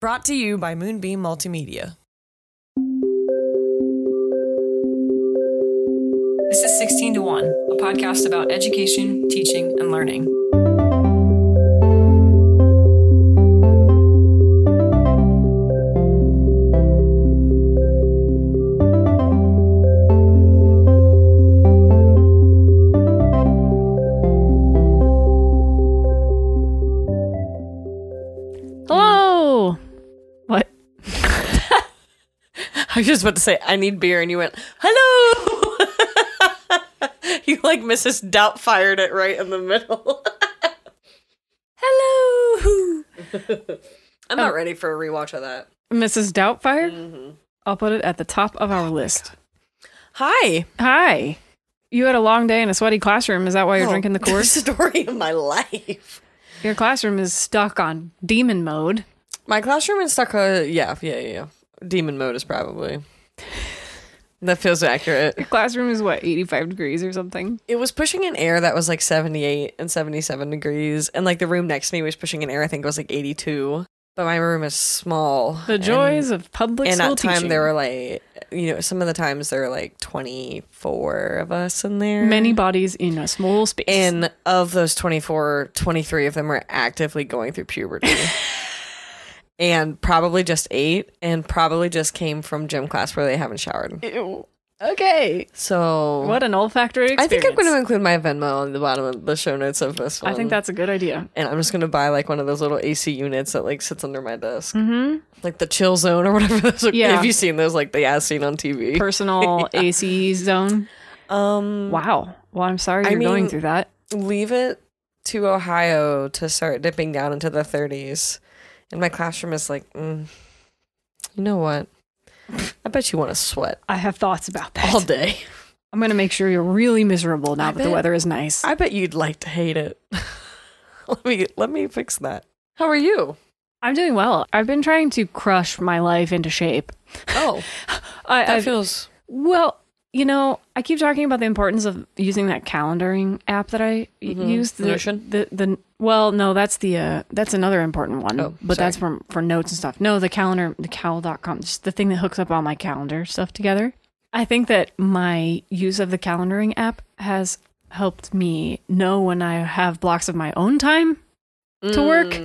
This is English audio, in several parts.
Brought to you by Moonbeam Multimedia. This is 16 to 1, a podcast about education, teaching, and learning. Hello! What? I was just about to say, I need beer, and you went, hello! You like Mrs. Doubtfired it right in the middle. Hello! I'm not ready for a rewatch of that. Mrs. Doubtfire? Mm-hmm. I'll put it at the top of our list. Hi. Hi. You had a long day in a sweaty classroom. Is that why you're drinking the course? Story of my life. Your classroom is stuck on demon mode. My classroom is stuck on, yeah. Demon mode is probably. That feels accurate. Your classroom is what, 85 degrees or something? It was pushing an air that was like 78 and 77 degrees. And like the room next to me was pushing an air, I think it was like 82. But my room is small. The joys of public school and that time teaching. there were like, some of the times there were like 24 of us in there. Many bodies in a small space. And of those 24, 23 of them were actively going through puberty. And probably just ate and probably just came from gym class where they haven't showered. Ew. Okay. So What an olfactory experience. I think I'm going to include my Venmo on the bottom of the show notes of this one. I think that's a good idea. And I'm just going to buy like one of those little AC units that like sits under my desk. Mm-hmm. Like the chill zone or whatever those are. Yeah. Have you seen those like the as seen on TV? Personal AC zone. Wow. Well, I'm sorry you're going through that. Leave it to Ohio to start dipping down into the 30s. And my classroom is like, you know what? I bet you want to sweat. I have thoughts about that. All day. I'm going to make sure you're really miserable now that the weather is nice. I bet you'd like to hate it. Let me fix that. How are you? I'm doing well. I've been trying to crush my life into shape. Oh, that feels... Well, I keep talking about the importance of using that calendaring app that I use. Notion? Well, no, that's another important one. Oh, but sorry. that's for notes and stuff. No, the calendar, the cal.com, just the thing that hooks up all my calendar stuff together. I think that my use of the calendaring app has helped me know when I have blocks of my own time to work.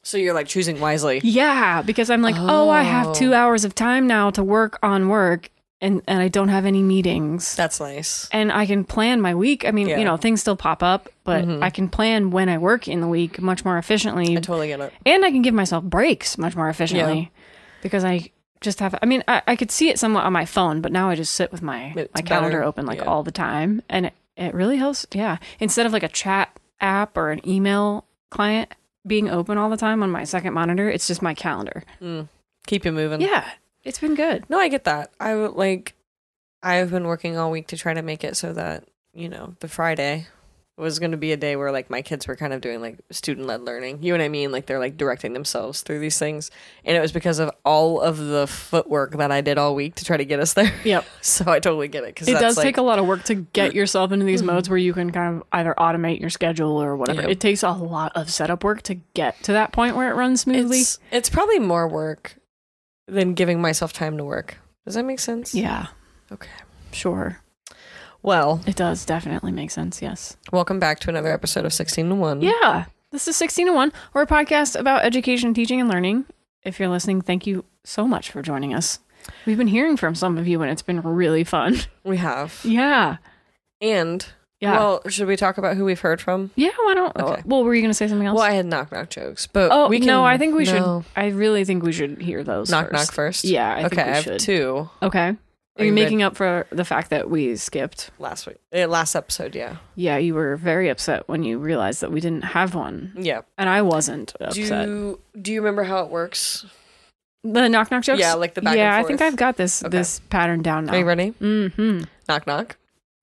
So you're like choosing wisely. Yeah, because I'm like, I have 2 hours of time now to work on work. And I don't have any meetings. That's nice. And I can plan my week. I mean, things still pop up, but I can plan when I work in the week much more efficiently. I totally get it. And I can give myself breaks much more efficiently because I just have, I could see it somewhat on my phone, but now I just sit with my calendar open all the time. And it really helps. Yeah. Instead of like a chat app or an email client being open all the time on my second monitor, it's just my calendar. Keep you moving. Yeah. It's been good. No, I get that. I've been working all week to try to make it so that, the Friday was going to be a day where like my kids were kind of doing like student-led learning. You know what I mean? Like they're like directing themselves through these things. And it was because of all of the footwork that I did all week to try to get us there. Yep. So I totally get it. Cause it does take a lot of work to get yourself into these modes where you can kind of either automate your schedule or whatever. Yep. It takes a lot of setup work to get to that point where it runs smoothly. It's probably more work than giving myself time to work. Does that make sense? Yeah. Okay. Sure. Well, it does definitely make sense, yes. Welcome back to another episode of 16 to 1. Yeah. This is 16 to 1. We're a podcast about education, teaching, and learning. If you're listening, thank you so much for joining us. We've been hearing from some of you, and it's been really fun. We have. Yeah. And... yeah. Well, should we talk about who we've heard from? Yeah, why don't... Okay. Well, were you going to say something else? Well, I had knock-knock jokes, but I think we should... I really think we should hear those knock first? Yeah, I think we should. I have two. Okay. Are you making up for the fact that we skipped? Last episode, yeah. Yeah, you were very upset when you realized that we didn't have one. Yeah. And I wasn't upset. Do you remember how it works? The knock-knock jokes? Yeah, like the back and forth. Yeah, I think I've got this pattern down now. Are you ready? Mm-hmm. Knock-knock.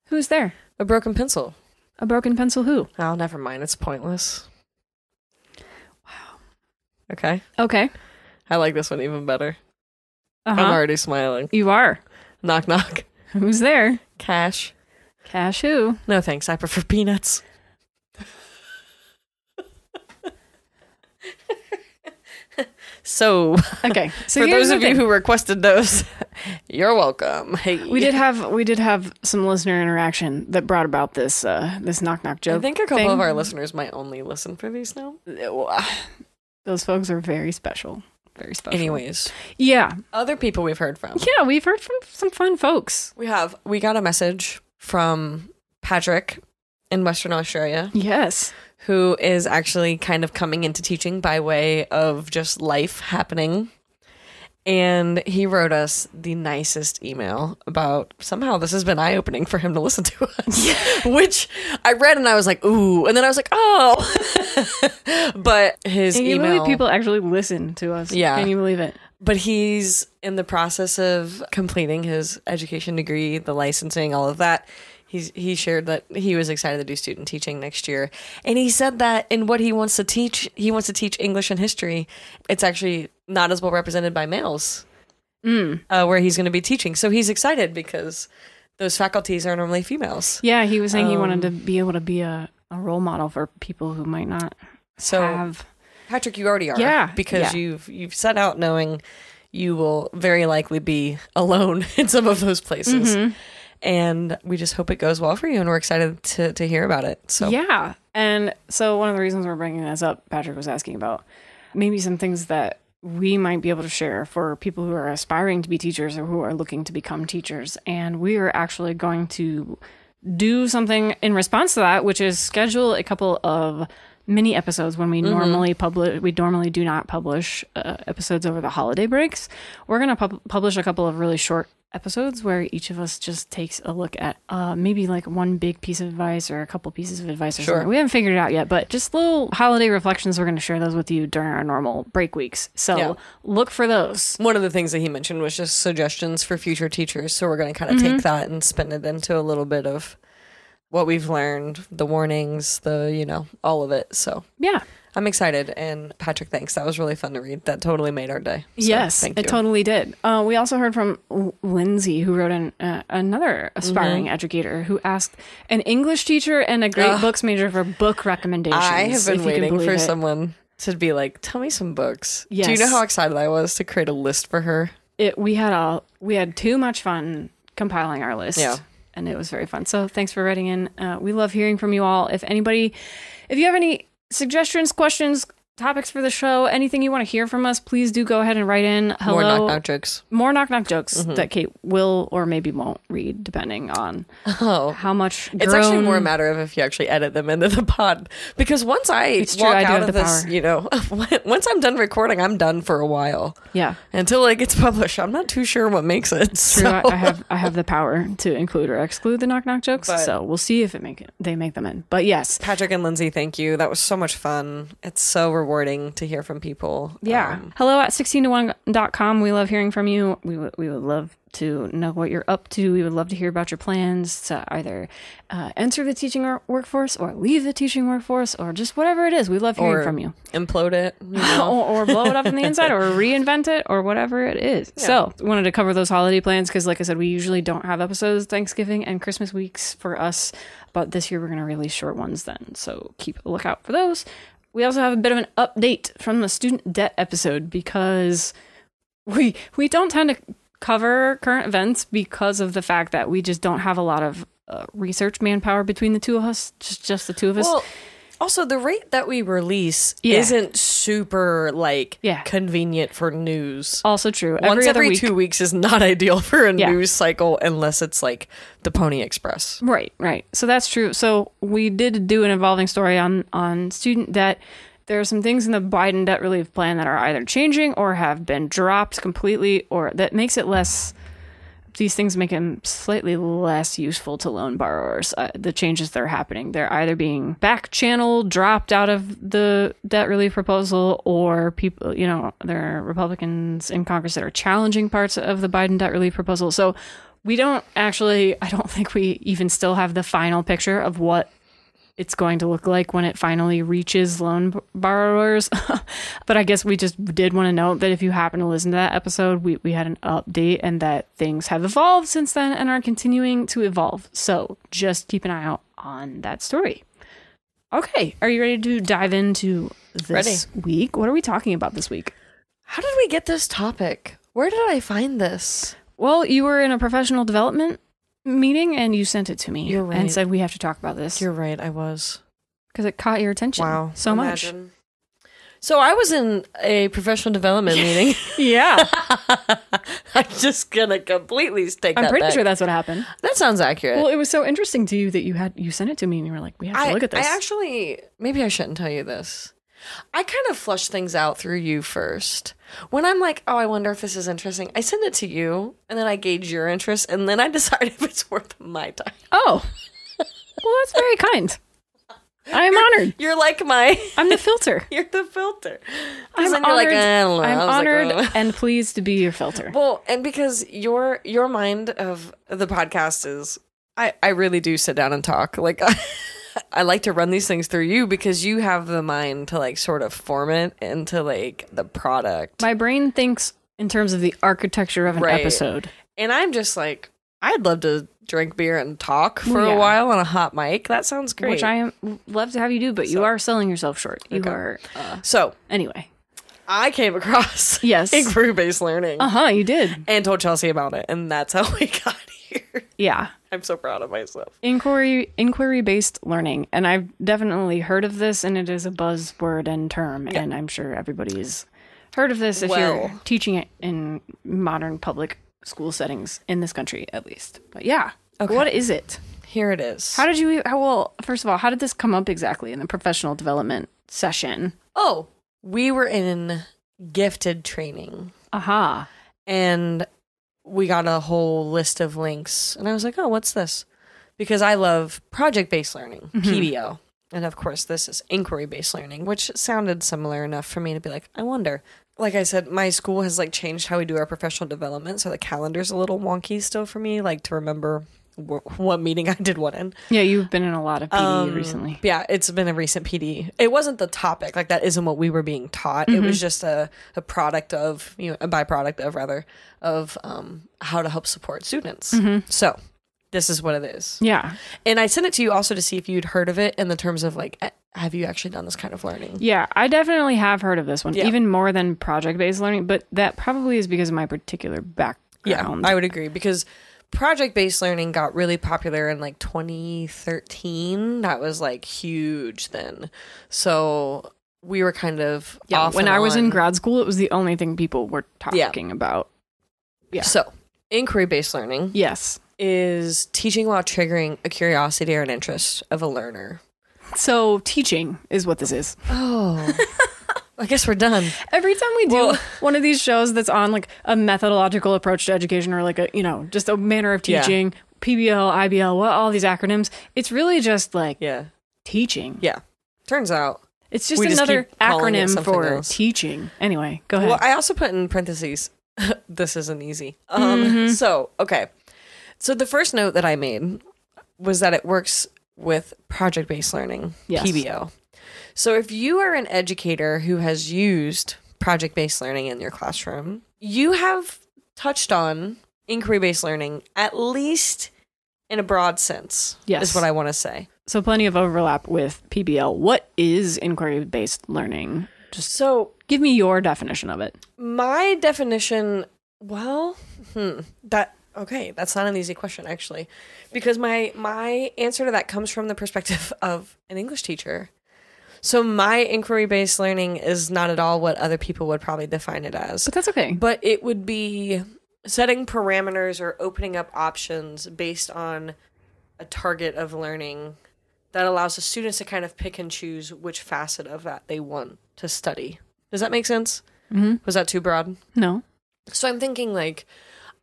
Who's there? A broken pencil. A broken pencil who? Oh, never mind. It's pointless. Wow. Okay. Okay. I like this one even better. Uh-huh. I'm already smiling. You are. Knock, knock. Who's there? Cash. Cash who? No, thanks. I prefer peanuts. So, okay. So for those of you who requested those, you're welcome. Hey. We did have some listener interaction that brought about this knock knock joke. I think a couple of our listeners might only listen for these now. Those folks are very special. Very special. Anyways. Yeah. Other people we've heard from. Yeah, we've heard from some fun folks. We got a message from Patrick in Western Australia. Yes. Who is actually kind of coming into teaching by way of just life happening. And he wrote us the nicest email about somehow this has been eye-opening for him to listen to us. Yeah. Which I read and I was like, ooh. And then I was like, oh. But his email... Can you believe people actually listen to us? Yeah. Can you believe it? But he's in the process of completing his education degree, the licensing, all of that. He shared that he was excited to do student teaching next year. And he said that in what he wants to teach English and history. It's actually not as well represented by males where he's going to be teaching. So he's excited because those faculties are normally females. Yeah, he was saying he wanted to be able to be a role model for people who might not have. Patrick, you already are. Yeah. Because you've set out knowing you will very likely be alone in some of those places. Mm-hmm. And we just hope it goes well for you, and we're excited to hear about it. So yeah. And so one of the reasons we're bringing this up, Patrick was asking about maybe some things that we might be able to share for people who are aspiring to be teachers or who are looking to become teachers. And we are actually going to do something in response to that, which is schedule a couple of mini episodes when we normally publish. We normally do not publish episodes over the holiday breaks. We're going to publish a couple of really short episodes where each of us just takes a look at maybe like one big piece of advice or a couple pieces of advice or something. We haven't figured it out yet, but just little holiday reflections. We're going to share those with you during our normal break weeks. So look for those. One of the things that he mentioned was just suggestions for future teachers. So we're going to kind of take that and spin it into a little bit of what we've learned, the warnings, all of it. So yeah. I'm excited, and Patrick, thanks. That was really fun to read. That totally made our day. So, yes, it totally did. We also heard from Lindsay, who wrote another aspiring educator, who asked an English teacher and a great books major for book recommendations. I have been waiting for someone to be like, tell me some books. Yes. Do you know how excited I was to create a list for her? We had too much fun compiling our list. Yeah. And it was very fun. So thanks for writing in. We love hearing from you all. If you have any suggestions, questions, topics for the show, anything you want to hear from us, please do go ahead and write in. Hello. More knock-knock jokes. More knock-knock jokes that Kate will or maybe won't read, depending on how much It's actually more a matter of if you actually edit them into the pod. Because once I walk out of this, once I'm done recording, I'm done for a while. Yeah. Until it gets published. I'm not too sure what makes it. True. So. I have the power to include or exclude the knock-knock jokes, so we'll see if they make them in. But yes. Patrick and Lindsay, thank you. That was so much fun. It's so rewarding to hear from people. Yeah. Hello at 16to1.com. We love hearing from you. We would love to know what you're up to. We would love to hear about your plans to either enter the teaching workforce or leave the teaching workforce or just whatever it is. We love hearing from you. Implode it. or blow it up on the inside or reinvent it or whatever it is. Yeah. So we wanted to cover those holiday plans because like I said, we usually don't have episodes Thanksgiving and Christmas weeks for us. But this year we're going to release short ones then. So keep a lookout for those. We also have a bit of an update from the student debt episode because we don't tend to cover current events because of the fact that we just don't have a lot of research manpower between the two of us, just the two of us. Well, also, the rate that we release isn't super, convenient for news. Also true. Once every 2 weeks is not ideal for a news cycle unless it's like the Pony Express. Right. So that's true. So we did do an evolving story on student debt. There are some things in the Biden debt relief plan that are either changing or have been dropped completely, or that makes it less... These things make them slightly less useful to loan borrowers. The changes that are happening, they're either being back channeled, dropped out of the debt relief proposal, or people, there are Republicans in Congress that are challenging parts of the Biden debt relief proposal. So I don't think we even still have the final picture of what it's going to look like when it finally reaches loan borrowers. But I guess we just did want to note that if you happen to listen to that episode, we had an update and that things have evolved since then and are continuing to evolve. So just keep an eye out on that story. Okay, are you ready to dive into this week? What are we talking about this week? How did we get this topic? Where did I find this? Well, you were in a professional development meeting and you sent it to me. You're right. And said we have to talk about this. You're right, I was. Because it caught your attention so much. So I was in a professional development meeting. Yeah. I'm just gonna completely take that I'm pretty back. sure that's what happened. That sounds accurate. Well, it was so interesting to you that you sent it to me and you were like, we have to look at this. I actually, maybe I shouldn't tell you this. I kind of flush things out through you first. When I'm like, oh, I wonder if this is interesting, I send it to you, and then I gauge your interest, and then I decide if it's worth my time. Oh. Well, that's very kind. I am honored. You're like I'm the filter. You're the filter. I'm honored. Like, I don't know. I'm honored like, and pleased to be your filter. Well, and because your mind of the podcast is, I really do sit down and talk. Like, I like to run these things through you because you have the mind to like sort of form it into like the product. My brain thinks in terms of the architecture of an episode. And I'm just like, I'd love to drink beer and talk for a while on a hot mic. That sounds great. Which I love to have you do, but you are selling yourself short. You are. So anyway, I came across inquiry-based learning. You did. And told Chelsea about it. And that's how we got here. Yeah. I'm so proud of myself. Inquiry-based learning. And I've definitely heard of this, and it is a buzzword and term. Yeah. And I'm sure everybody's heard of this if you're teaching it in modern public school settings in this country, at least. But yeah, what is it? Here it is. First of all, how did this come up exactly in the professional development session? Oh, we were in gifted training. Aha. And we got a whole list of links. And I was like, oh, what's this? Because I love project-based learning, PBL. And of course, this is inquiry-based learning, which sounded similar enough for me to be like, I wonder. Like I said, my school has like changed how we do our professional development, so the calendar's a little wonky still for me, like to remember what meeting I did what in. Yeah, you've been in a lot of PD recently. Yeah, it's been a recent PD. It wasn't the topic, like that isn't what we were being taught. It was just a product of, a byproduct of rather, of how to help support students. So this is what it is. Yeah. And I sent it to you also to see if you'd heard of it in the terms of like, have you actually done this kind of learning? Yeah, I definitely have heard of this one, even more than project-based learning, but that probably is because of my particular background. Yeah, I would agree, because project-based learning got really popular in like 2013. That was like huge then. So we were kind of off when I was in grad school, it was the only thing people were talking about. Yeah. So inquiry-based learning is teaching while triggering a curiosity or an interest of a learner. So teaching is what this is. Oh, I guess we're done. Every time we do one of these shows that's on like a methodological approach to education or like a, just a manner of teaching, PBL, IBL, all these acronyms, it's really just like teaching. Yeah. Turns out. It's just another acronym for teaching. Anyway, go ahead. Well, I also put in parentheses, this isn't easy. So, okay. So the first note that I made was that it works with project-based learning, PBL. So if you are an educator who has used project-based learning in your classroom, you have touched on inquiry-based learning, at least in a broad sense, is what I want to say. So plenty of overlap with PBL. What is inquiry-based learning? Just give me your definition of it. My definition, that's not an easy question, actually, because my answer to that comes from the perspective of an English teacher. So my inquiry-based learning is not at all what other people would probably define it as. But that's okay. But it would be setting parameters or opening up options based on a target of learning that allows the students to kind of pick and choose which facet of that they want to study. Does that make sense? Mm-hmm. Was that too broad? No. So I'm thinking like,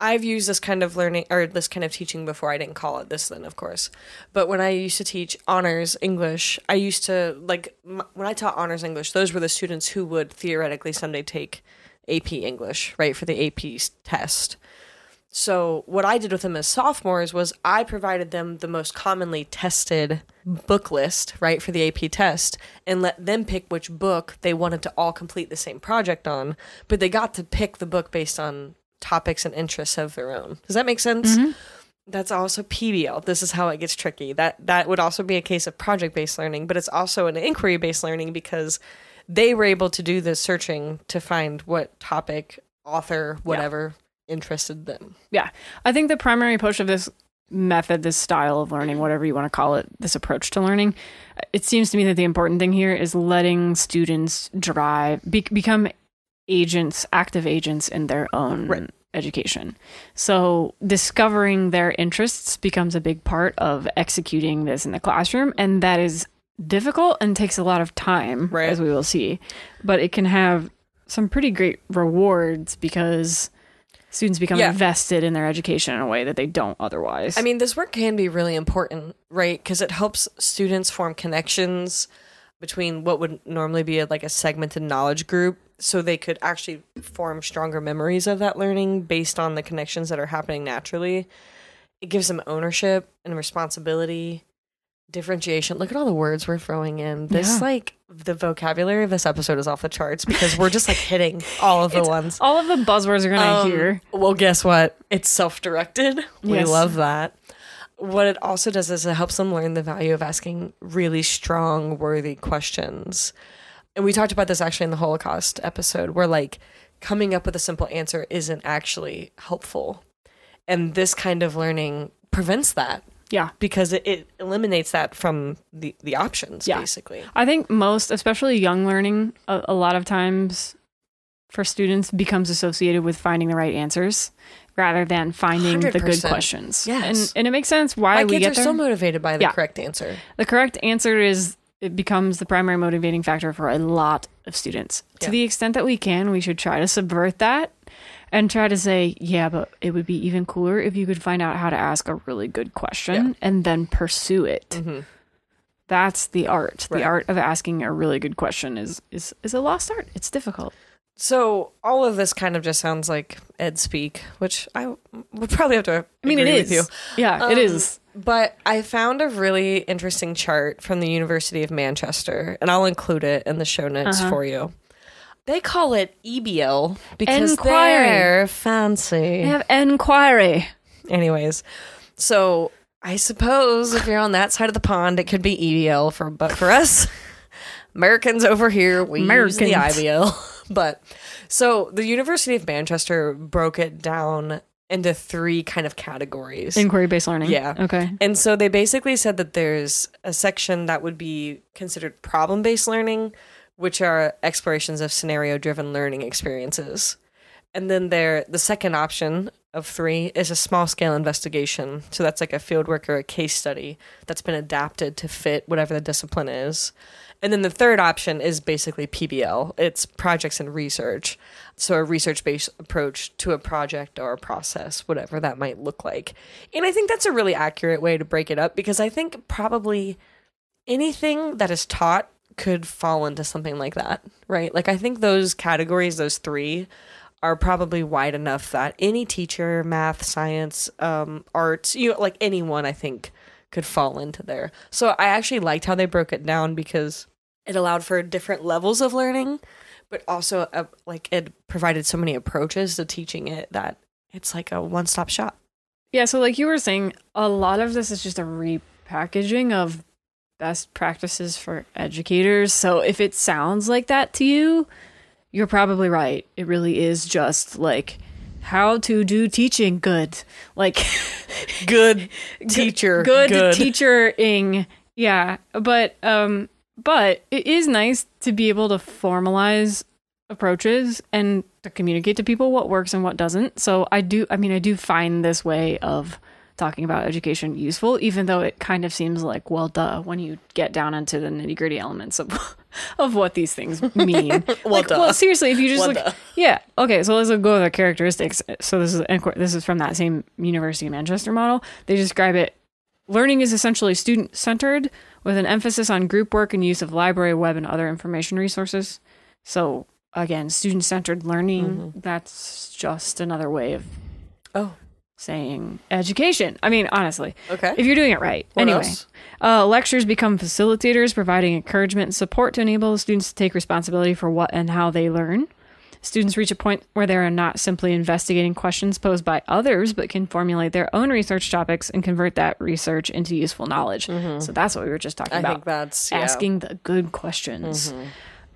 I've used this kind of learning or this kind of teaching before. I didn't call it this then, of course. But when I used to teach honors English, I used to when I taught honors English, those were the students who would theoretically someday take AP English, right, for the AP test. So what I did with them as sophomores was I provided them the most commonly tested book list, right, for the AP test, and let them pick which book they wanted to all complete the same project on. But they got to pick the book based on topics and interests of their own. Does that make sense? Mm-hmm. That's also PBL. This is how it gets tricky. That would also be a case of project-based learning, but it's also an inquiry-based learning because they were able to do the searching to find what topic, author, whatever interested them. Yeah. I think the primary approach of this method, this style of learning, whatever you want to call it, this approach to learning, it seems to me that the important thing here is letting students become agents, active agents in their own education. So discovering their interests becomes a big part of executing this in the classroom, and that is difficult and takes a lot of time, as we will see. But it can have some pretty great rewards because students become invested in their education in a way that they don't otherwise. I mean, this work can be really important, right? Because it helps students form connections between what would normally be like a segmented knowledge group, so they could actually form stronger memories of that learning based on the connections that are happening naturally. It gives them ownership and responsibility, differentiation. Look at all the words we're throwing in. This, like, the vocabulary of this episode is off the charts because we're just like hitting all of the ones. All of the buzzwords are going to hear. Well, guess what? It's self-directed. We love that. What it also does is it helps them learn the value of asking really strong, worthy questions. And we talked about this actually in the Holocaust episode, where like coming up with a simple answer isn't actually helpful. And this kind of learning prevents that. Yeah. Because it eliminates that from the options, basically. I think most, especially young learning, a lot of times for students becomes associated with finding the right answers rather than finding 100%. The good questions. Yes. And it makes sense why we get there. My kids are so motivated by the correct answer. The correct answer it becomes the primary motivating factor for a lot of students. To the extent that we can, we should try to subvert that and try to say, but it would be even cooler if you could find out how to ask a really good question and then pursue it. Mm-hmm. That's the art. The art of asking a really good question is a lost art. It's difficult. So all of this kind of just sounds like ed speak, which I would probably have to agree with you. Yeah, it is. But I found a really interesting chart from the University of Manchester, and I'll include it in the show notes for you. They call it EBL because they're fancy. They have enquiry. Anyways, so I suppose if you're on that side of the pond, it could be EBL but for us Americans over here, we use the IBL. But so the University of Manchester broke it down into 3 kind of categories. Inquiry-based learning. Yeah. Okay. And so they basically said that there's a section that would be considered problem-based learning, which are explorations of scenario-driven learning experiences. And then the second option of 3 is a small-scale investigation. So that's like a fieldwork or a case study that's been adapted to fit whatever the discipline is. And then the third option is basically PBL. It's projects and research. So a research-based approach to a project or a process, whatever that might look like. And I think that's a really accurate way to break it up, because I think probably anything that is taught could fall into something like that, right? Like I think those categories, those 3, are probably wide enough that any teacher, math, science, arts, like anyone, I think, could fall into there. So I actually liked how they broke it down because it allowed for different levels of learning, but also it provided so many approaches to teaching it that it's like a one-stop shop. Yeah, so like you were saying, a lot of this is just a repackaging of best practices for educators. So if it sounds like that to you, you're probably right. It really is just like how to do teaching good. Like good teacher. Good teachering. Yeah. But it is nice to be able to formalize approaches and to communicate to people what works and what doesn't. So I do find this way of talking about education useful, even though it kind of seems like, well, duh, when you get down into the nitty-gritty elements of what these things mean. Well, seriously, if you just okay, so let's go with the characteristics. So this is from that same University of Manchester model. They describe it: learning is essentially student-centered with an emphasis on group work and use of library, web, and other information resources. So again, student-centered learning, that's just another way of saying education. I mean, honestly. Okay. If you're doing it right. What anyway, else? Lectures become facilitators, providing encouragement and support to enable students to take responsibility for what and how they learn. Students reach a point where they are not simply investigating questions posed by others, but can formulate their own research topics and convert that research into useful knowledge. So that's what we were just talking about. I think that's asking the good questions.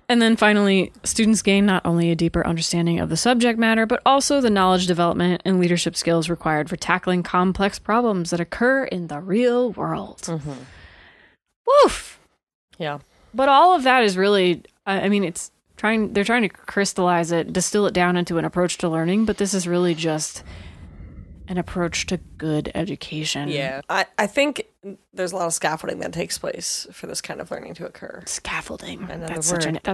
And then finally, students gain not only a deeper understanding of the subject matter, but also the knowledge development and leadership skills required for tackling complex problems that occur in the real world. Mm-hmm. Woof! Yeah. But all of that is really, I mean, they're trying to crystallize it, distill it down into an approach to learning, but this is really just an approach to good education. Yeah. I think there's a lot of scaffolding that takes place for this kind of learning to occur. Scaffolding. That's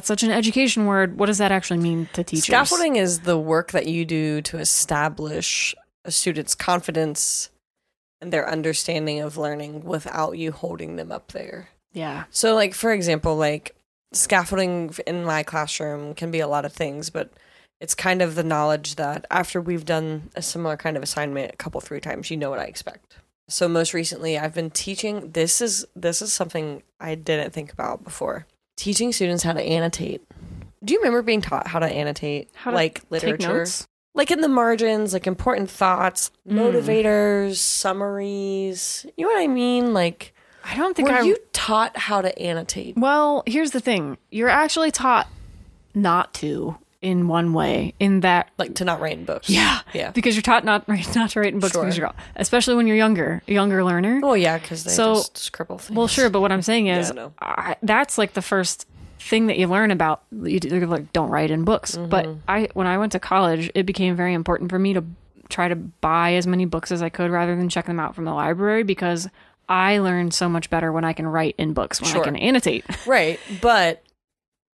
such an education word. What does that actually mean to teachers? Scaffolding is the work that you do to establish a student's confidence and their understanding of learning without you holding them up there. Yeah. So, like, for example, like, scaffolding in my classroom can be a lot of things, but it's kind of the knowledge that after we've done a similar kind of assignment a couple, 3 times, you know what I expect. So most recently, I've been teaching, this is something I didn't think about before, teaching students how to annotate. Do you remember being taught how to annotate, like, literature? Take notes? Like in the margins, like important thoughts, motivators, summaries, you know what I mean? Like, I don't think were you taught how to annotate? Well, here's the thing. You're actually taught not to in one way, in that... Like to not write in books. Yeah. Because you're taught not to write in books, because you're... Especially when you're a younger learner. Oh, yeah, because they just scribble things. Well, sure, but what I'm saying is, that's like the first thing that you learn about. You're like, don't write in books. Mm-hmm. But when I went to college, it became very important for me to try to buy as many books as I could rather than check them out from the library, because I learn so much better when I can write in books, when I can annotate. Right, but...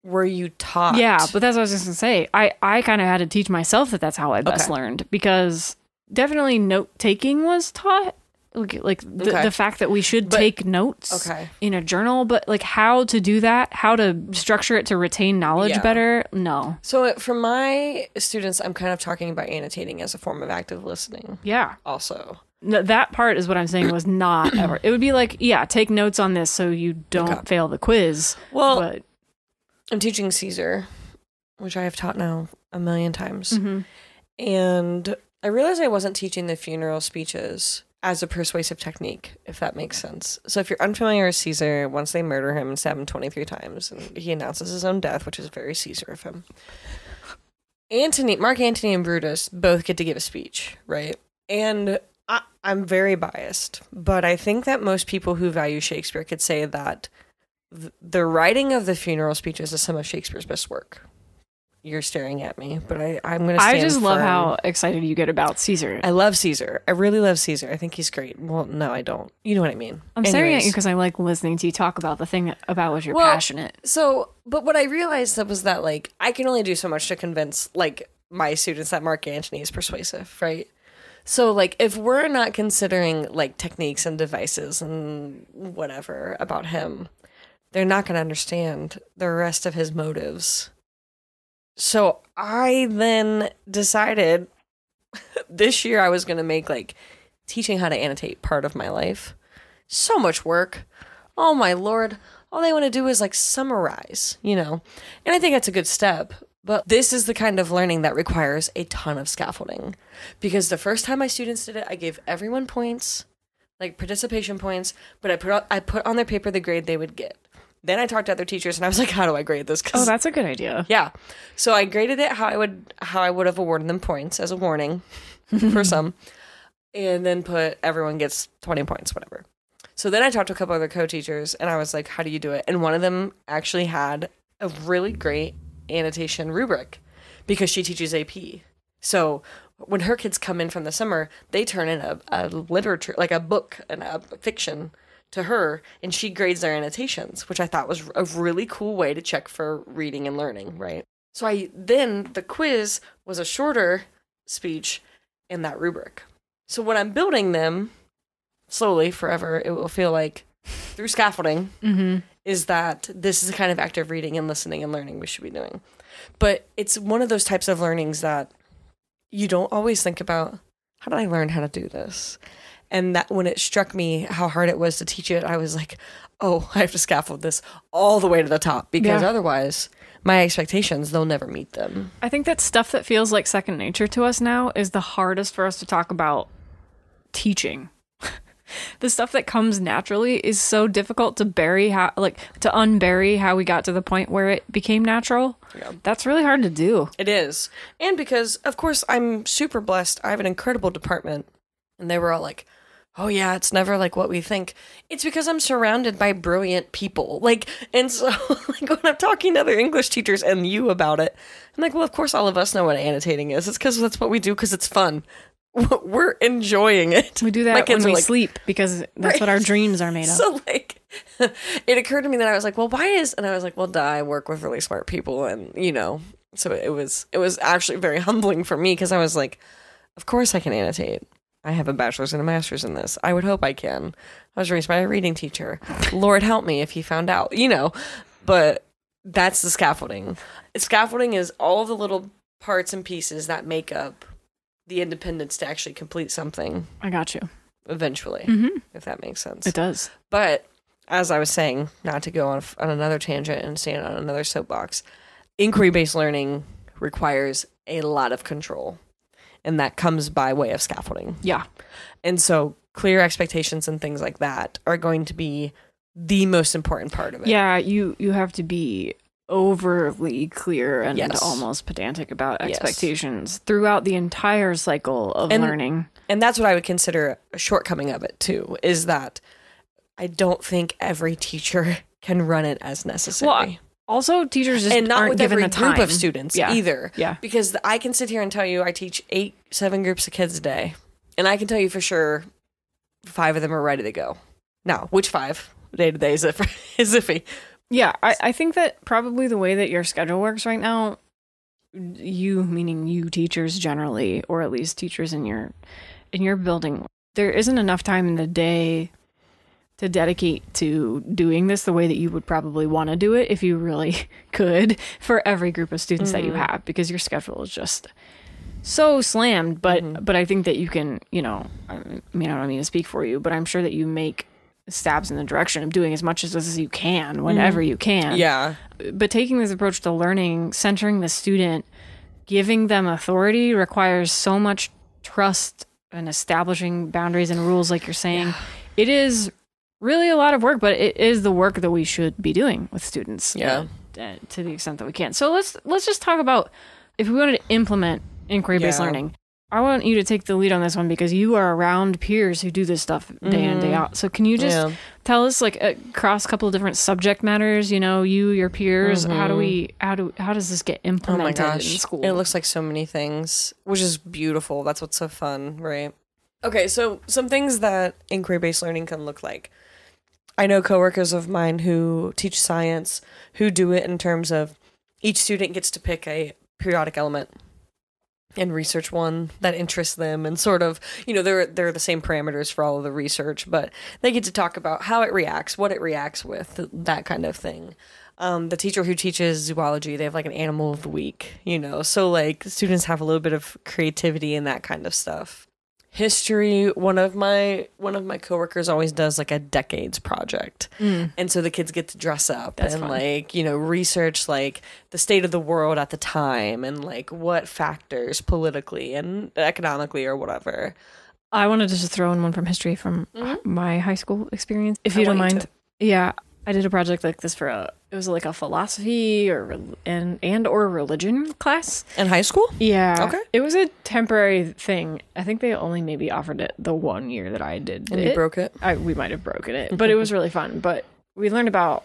Were you taught? Yeah, but that's what I was just going to say. I kind of had to teach myself that's how I best learned, because definitely note-taking was taught. Like the fact that we should take notes in a journal, but like how to do that, how to structure it to retain knowledge better, no. So for my students, I'm kind of talking about annotating as a form of active listening. Yeah. Also. No, that part is what I'm saying was not ever. It would be like, take notes on this so you don't fail the quiz. Well... But, I'm teaching Caesar, which I have taught now a million times. Mm-hmm. And I realized I wasn't teaching the funeral speeches as a persuasive technique, if that makes sense. So if you're unfamiliar with Caesar, once they murder him and stab him 23 times, and he announces his own death, which is very Caesar of him. Mark Antony and Brutus both get to give a speech, right? And I'm very biased, but I think that most people who value Shakespeare could say that the writing of the funeral speeches is some of Shakespeare's best work. You're staring at me, but I'm going to stand I just love firm. how excited you get about Caesar. I love Caesar. I really love Caesar. I think he's great. Well, no, I don't. You know what I mean. I'm staring at you because I like listening to you talk about the thing about which you're passionate. So, but what I realized was that, like, I can only do so much to convince, like, my students that Mark Antony is persuasive, right? So, like, if we're not considering, like, techniques and devices and whatever about him, they're not going to understand the rest of his motives. So I then decided this year I was going to make, like, teaching how to annotate part of my life. So much work. Oh, my Lord. All they want to do is, like, summarize, you know? And I think that's a good step. But this is the kind of learning that requires a ton of scaffolding. Because the first time my students did it, I gave everyone points, like participation points, but I put on their paper the grade they would get. Then I talked to other teachers and I was like, how do I grade this? Oh, that's a good idea. Yeah. So I graded it how I would have awarded them points as a warning for some. And then put everyone gets 20 points, whatever. So then I talked to a couple other co-teachers and I was like, how do you do it? And one of them actually had a really great annotation rubric because she teaches AP. So when her kids come in from the summer, they turn in a literature, like a book and a fiction to her, and she grades their annotations, which I thought was a really cool way to check for reading and learning, right? So then the quiz was a shorter speech in that rubric. So when I'm building them, slowly, forever, it will feel like, through scaffolding, is that this is the kind of active reading and listening and learning we should be doing. But it's one of those types of learnings that you don't always think about, how did I learn how to do this? And that when it struck me how hard it was to teach it, I was like, oh, I have to scaffold this all the way to the top because otherwise my expectations, they'll never meet them. I think that stuff that feels like second nature to us now is the hardest for us to talk about teaching. the stuff that comes naturally is so difficult to bury, to unbury how we got to the point where it became natural. Yeah. That's really hard to do. It is. And because, of course, I'm super blessed. I have an incredible department. And they were all like, oh yeah, it's never like what we think. It's because I'm surrounded by brilliant people. And so when I'm talking to other English teachers and you about it, I'm like, well, of course all of us know what annotating is. It's because that's what we do because it's fun. We're enjoying it. We do that when we sleep because that's what our dreams are made of. So it occurred to me that I was like, well, and I was like, well, I work with really smart people, and so it was actually very humbling for me because I was like, of course I can annotate. I have a bachelor's and a master's in this. I would hope I can. I was raised by a reading teacher. Lord help me if he found out, but that's the scaffolding. Scaffolding is all the little parts and pieces that make up the independence to actually complete something. I got you. Eventually, if that makes sense. It does. But as I was saying, not to go on another tangent and stand on another soapbox, inquiry-based learning requires a lot of control. And that comes by way of scaffolding. Yeah. And so clear expectations and things like that are going to be the most important part of it. Yeah, you have to be overly clear and almost pedantic about expectations throughout the entire cycle of learning. And that's what I would consider a shortcoming of it too, is that I don't think every teacher can run it as necessary. Well, also, teachers just aren't given the time. Group of students either. Yeah. Because I can sit here and tell you I teach 7 groups of kids a day. And I can tell you for sure 5 of them are ready to go. Now, which 5 day to day is iffy. Yeah, I think that probably the way that your schedule works right now, you, meaning you teachers generally, or at least teachers in your building, there isn't enough time in the day to dedicate to doing this the way that you would probably want to do it if you really could for every group of students that you have, because your schedule is just so slammed. But I think that you can, I don't mean to speak for you, but I'm sure that you make stabs in the direction of doing as much as you can whenever you can. Yeah. But taking this approach to learning, centering the student, giving them authority requires so much trust and establishing boundaries and rules, like you're saying. Yeah. It is really a lot of work, but it is the work that we should be doing with students. Yeah. To the extent that we can. So let's just talk about if we wanted to implement inquiry-based learning. I want you to take the lead on this one because you are around peers who do this stuff day in, day out. So can you just tell us, across a couple of different subject matters, your peers, how does this get implemented in school? It looks like so many things, which is beautiful. That's what's so fun, right? Okay, so some things that inquiry-based learning can look like. I know coworkers of mine who teach science who do it in terms of each student gets to pick a periodic element and research one that interests them, and sort of, they're the same parameters for all of the research, but they get to talk about how it reacts, what it reacts with, that kind of thing. The teacher who teaches zoology, they have an animal of the week, so students have a little bit of creativity and that kind of stuff. History, one of my coworkers always does a decades project, and so the kids get to dress up. That's and fun. Research the state of the world at the time, and what factors politically and economically or whatever. I wanted to just throw in one from history from my high school experience, if you don't mind. Yeah, I did a project like this it was a philosophy or religion class. In high school? Yeah. Okay. It was a temporary thing. I think they only maybe offered it the 1 year that I did. And you broke it? We might have broken it, but it was really fun. But we learned about,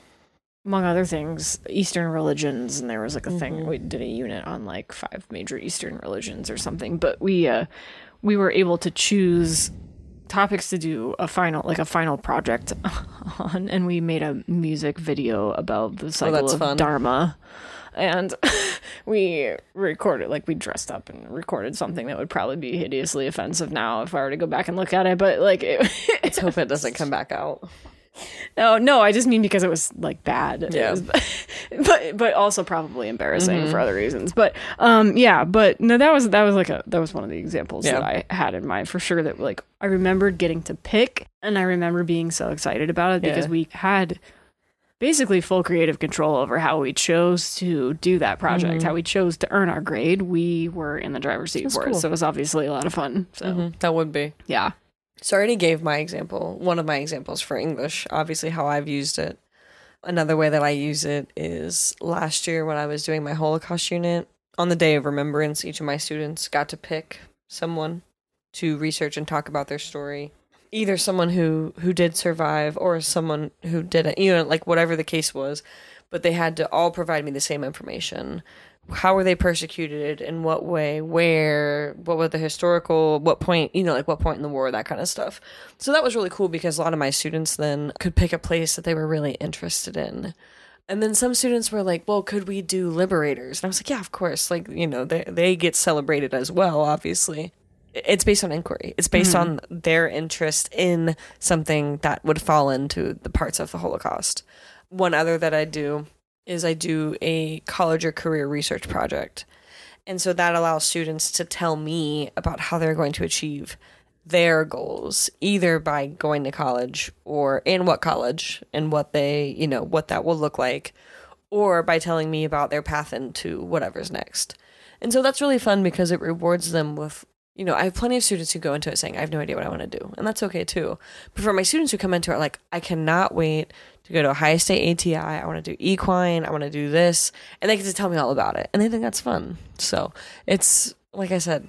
among other things, Eastern religions, and there was a thing, we did a unit on 5 major Eastern religions or something, but we were able to choose topics to do a final project on, and we made a music video about the cycle of fun. Dharma, and we recorded, we dressed up and recorded something that would probably be hideously offensive now if I were to go back and look at it, but let's hope it doesn't come back out. No, I just mean because it was bad. Yeah. But also probably embarrassing for other reasons. But but no, that was one of the examples that I had in mind for sure, that I remembered getting to pick, and I remember being so excited about it because we had basically full creative control over how we chose to do that project, how we chose to earn our grade. We were in the driver's seat for it, so it was obviously a lot of fun. So that would be. Yeah. So I already gave my example, one of my examples for English, obviously how I've used it. Another way that I use it is last year when I was doing my Holocaust unit, on the day of remembrance, each of my students got to pick someone to research and talk about their story. Either someone who did survive or someone who didn't, like whatever the case was, but they had to all provide me the same information. How were they persecuted? In what way? Where? What was the historical? What point? Like what point in the war? That kind of stuff. So that was really cool because a lot of my students then could pick a place that they were really interested in. And then some students were like, well, could we do liberators? And I was like, yeah, of course. Like, they get celebrated as well, obviously. It's based on inquiry. It's based on their interest in something that would fall into the parts of the Holocaust. One other that I do is I do a college or career research project. And so that allows students to tell me about how they're going to achieve their goals, either by going to college or in what college and what they, what that will look like, or by telling me about their path into whatever's next. And so that's really fun because it rewards them with, I have plenty of students who go into it saying, I have no idea what I want to do. And that's okay too. But for my students who come into it like, I cannot wait to go to Ohio State ATI. I want to do equine. I want to do this. And they get to tell me all about it. And they think that's fun. So it's, like I said,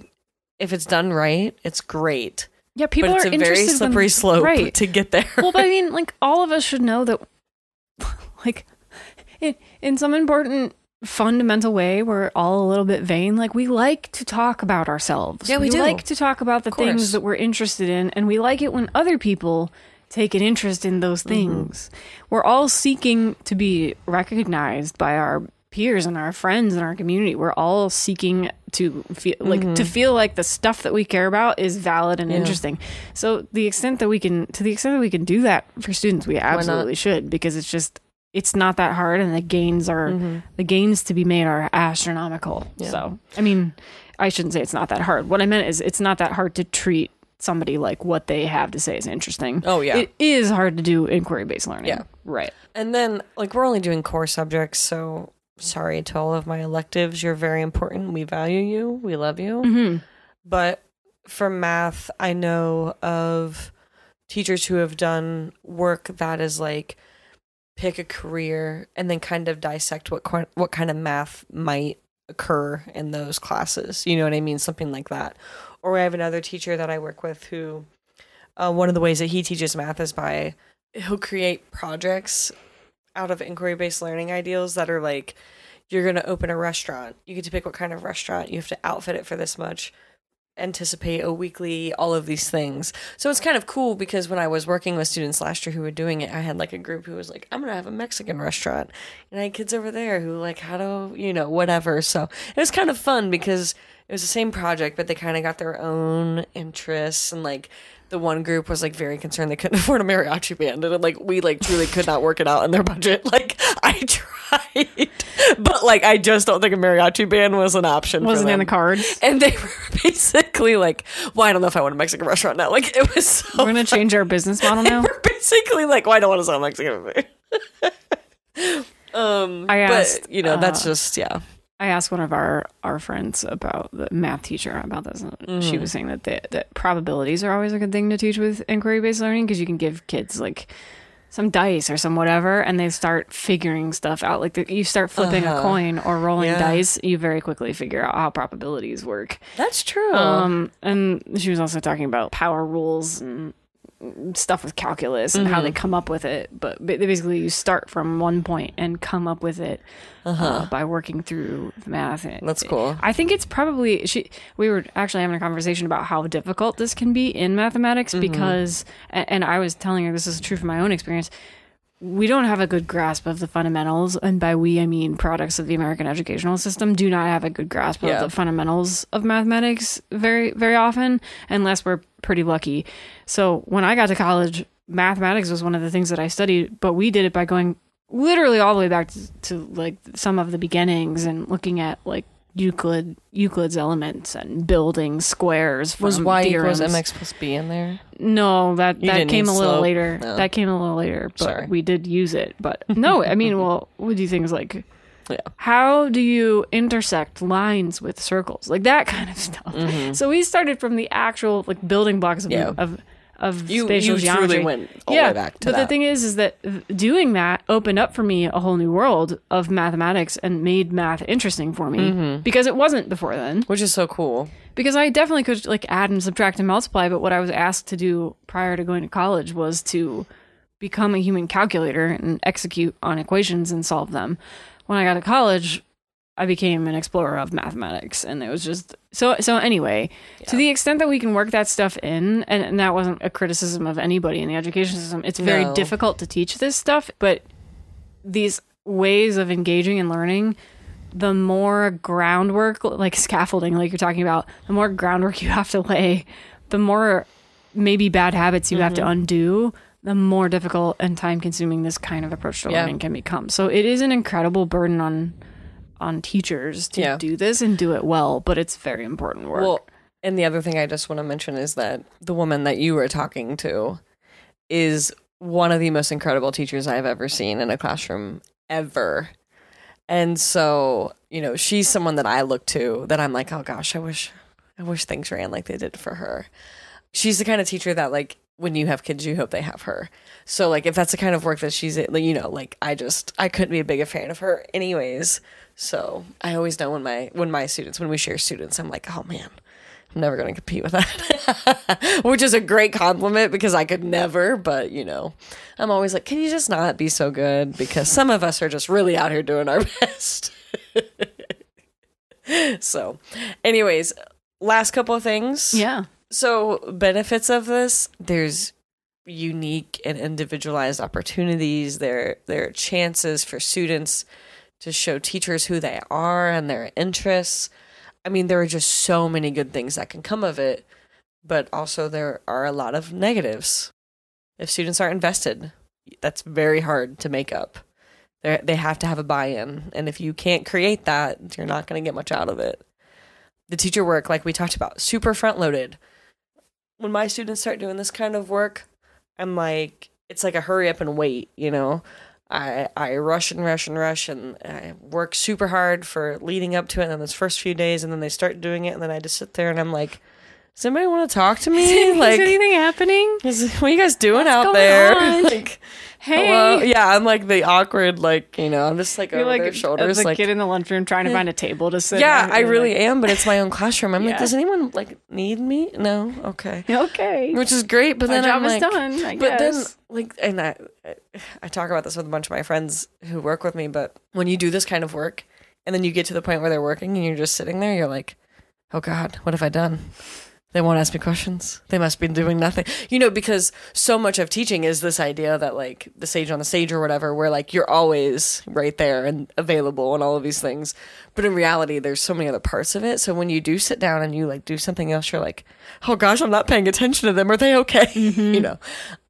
if it's done right, it's great. Yeah, people are interested. But it's a very slippery slope to get there. Well, but I mean, like, all of us should know that, like, in some important fundamental way, we're all a little bit vain. Like, we like to talk about ourselves. Yeah, we do. We like to talk about the things that we're interested in, and we like it when other people take an interest in those things. We're all seeking to be recognized by our peers and our friends and our community. We're all seeking to feel like the stuff that we care about is valid and interesting. So to the extent that we can do that for students, we absolutely should, because it's not that hard, and the gains to be made are astronomical. Yeah. So, I mean, I shouldn't say it's not that hard. What I meant is it's not that hard to treat somebody like what they have to say is interesting. Oh, yeah. It is hard to do inquiry-based learning. Yeah. Right. And then, like, we're only doing core subjects, so sorry to all of my electives. You're very important. We value you. We love you. Mm-hmm. But for math, I know of teachers who have done work that is like, pick a career and then kind of dissect what kind of math might occur in those classes. You know what I mean? Something like that. Or I have another teacher that I work with who, one of the ways that he teaches math is he'll create projects out of inquiry-based learning ideals that are like, you're going to open a restaurant. You get to pick what kind of restaurant. You have to outfit it for this much. Anticipate a weekly, all of these things. So it's kind of cool because when I was working with students last year who were doing it, I had like a group who was like, I'm gonna have a Mexican restaurant, and I had kids over there who like, how to, whatever. So it was kind of fun because it was the same project, but they kind of got their own interests. And like the one group was like very concerned they couldn't afford a mariachi band, and like we like truly could not work it out in their budget. Like I tried, but like I just don't think a mariachi band was an option. Wasn't in the cards. And they were basically like, well, I don't know if I want a Mexican restaurant now. Like it was so we're gonna change our business model now. We're basically like, well, I don't want to sell Mexican food. But that's just I asked one of our friends about the math teacher about this, and she was saying that probabilities are always a good thing to teach with inquiry-based learning, because you can give kids like some dice or some whatever, and they start figuring stuff out. Like you start flipping a coin or rolling dice, you very quickly figure out how probabilities work. That's true. And she was also talking about power rules and stuff with calculus and how they come up with it. But basically you start from one point and come up with it by working through the math. That's cool. I think it's probably we were actually having a conversation about how difficult this can be in mathematics because, and I was telling her this is true from my own experience, we don't have a good grasp of the fundamentals, and by we I mean products of the American educational system do not have a good grasp of the fundamentals of mathematics very, very often, unless we're pretty lucky. So when I got to college, mathematics was one of the things that I studied, but we did it by going literally all the way back to like some of the beginnings and looking at like Euclid's elements and building squares from was y theorems. Equals mx plus b in there? No, that came a little later. No. That came a little later, but we did use it. But no, I mean, well, we do things like how do you intersect lines with circles, like that kind of stuff. So we started from the actual like building blocks of spatial geometry. Truly went all the way back to but that. the thing is that doing that opened up for me a whole new world of mathematics and made math interesting for me because it wasn't before then. Which is so cool. Because I definitely could like add and subtract and multiply, but what I was asked to do prior to going to college was to become a human calculator and execute on equations and solve them. When I got to college, I became an explorer of mathematics, and it was just so anyway, to the extent that we can work that stuff in, and that wasn't a criticism of anybody in the education system. It's very difficult to teach this stuff, but these ways of engaging and learning, the more groundwork, like scaffolding, like you're talking about, the more groundwork you have to lay, the more maybe bad habits you have to undo, the more difficult and time consuming this kind of approach to learning can become. So it is an incredible burden on teachers to do this and do it well, but it's very important work. Well, and the other thing I just want to mention is that the woman that you were talking to is one of the most incredible teachers I've ever seen in a classroom ever. And so, you know, she's someone that I look to that I'm like, oh gosh, I wish things ran like they did for her. She's the kind of teacher that, like, when you have kids, you hope they have her. So, like, if that's the kind of work that she's, you know, like, I couldn't be a bigger fan of her anyways. So I always know when we share students, I'm like, oh man, I'm never going to compete with that, which is a great compliment because I could never, but you know, I'm always like, can you just not be so good? Because some of us are just really out here doing our best. So anyways, last couple of things. Yeah. So benefits of this, there's unique and individualized opportunities. There are chances for students to show teachers who they are and their interests. I mean, there are just so many good things that can come of it, but also there are a lot of negatives. If students aren't invested, that's very hard to make up. They have to have a buy-in, and if you can't create that, you're not going to get much out of it. The teacher work, like we talked about, super front-loaded. When my students start doing this kind of work, I'm like, it's like a hurry up and wait, you know? I rush and I work super hard for leading up to it in those first few days, and then they start doing it, and then I just sit there and I'm like, does anybody want to talk to me? Like, is anything happening? What are you guys doing out there? Like, hey. Hello? Yeah, I'm like the awkward, like, you know, I'm just like over their shoulders. The like, kid in the lunchroom trying to find a table to sit yeah, at. I really am, but it's my own classroom. I'm like, does anyone like need me? No? Okay. Okay. Which is great, but my then job I'm like, is done, I but guess. then like, and I talk about this with a bunch of my friends who work with me, but when you do this kind of work and then you get to the point where they're working and you're just sitting there, you're like, oh God, what have I done? They won't ask me questions. They must be doing nothing. You know, because so much of teaching is this idea that like the sage on the stage or whatever, where like you're always right there and available and all of these things. But in reality, there's so many other parts of it. So when you do sit down and you like do something else, you're like, oh gosh, I'm not paying attention to them. Are they okay? You know,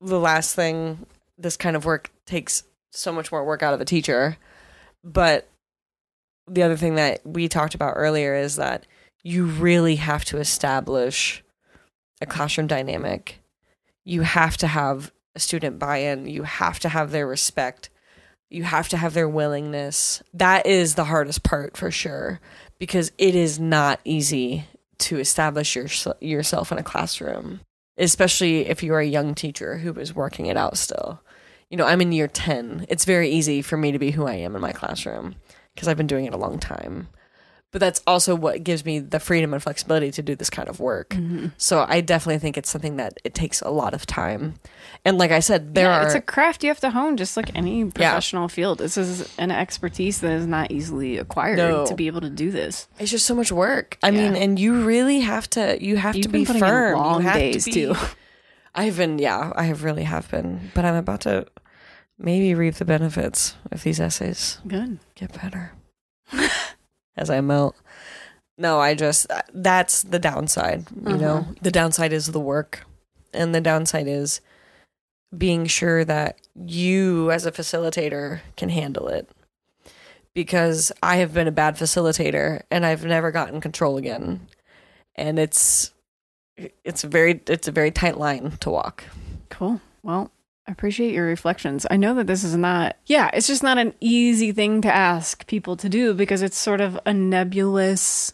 the last thing, this kind of work takes so much more work out of a teacher. But the other thing that we talked about earlier is that you really have to establish a classroom dynamic. You have to have a student buy-in. You have to have their respect. You have to have their willingness. That is the hardest part for sure, because it is not easy to establish yourself in a classroom, especially if you're a young teacher who is working it out still. You know, I'm in year 10. It's very easy for me to be who I am in my classroom because I've been doing it a long time. But that's also what gives me the freedom and flexibility to do this kind of work. So I definitely think it's something that it takes a lot of time. And like I said, it's a craft you have to hone, just like any professional field. This is an expertise that is not easily acquired to be able to do this. It's just so much work. I mean, and you really have to, You've to be firm. Long you have days to be, too. I really have been. But I'm about to maybe reap the benefits of these essays. Good. Get better. As I melt. No, that's the downside, you know? The downside is the work. And the downside is being sure that you as a facilitator can handle it. Because I have been a bad facilitator and I've never gotten control again. And it's a very tight line to walk. Cool. Well, I appreciate your reflections. I know that this is it's just not an easy thing to ask people to do because it's sort of a nebulous